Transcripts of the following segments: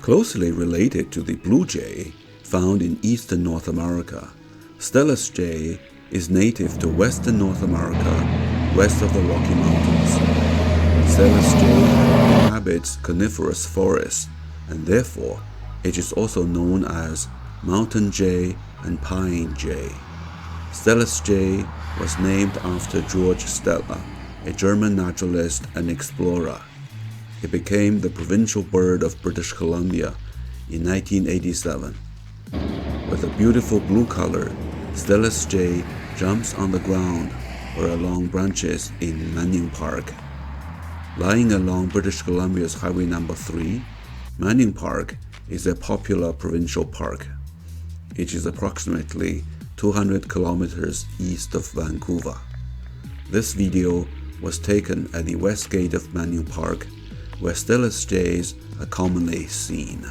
Closely related to the blue jay found in eastern North America, Steller's jay is native to western North America, west of the Rocky Mountains. Steller's jay inhabits coniferous forests, and therefore it is also known as mountain jay and pine jay. Steller's jay was named after George Steller, a German naturalist and explorer. It became the provincial bird of British Columbia in 1987. With a beautiful blue color, Steller's jay jumps on the ground or along branches in Manning Park. Lying along British Columbia's Highway No. 3, Manning Park is a popular provincial park. It is approximately 200 kilometers east of Vancouver. This video was taken at the west gate of Manning Park, where Steller's jays are commonly seen.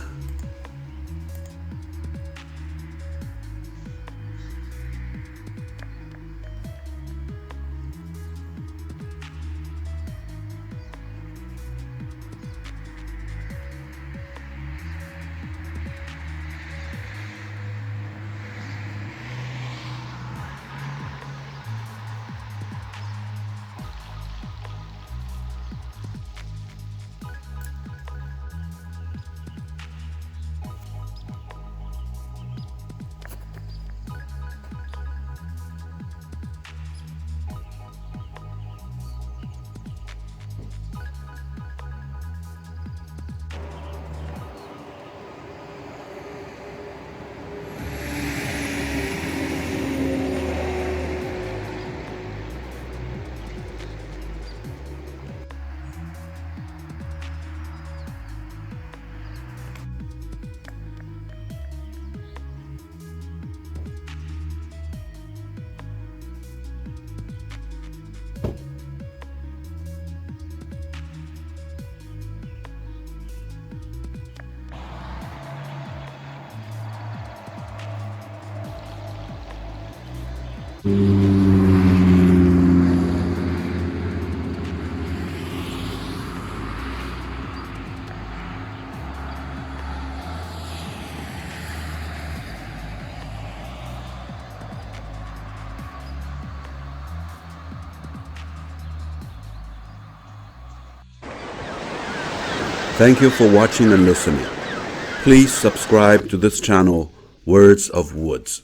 Thank you for watching and listening. Please subscribe to this channel, Words of Woods.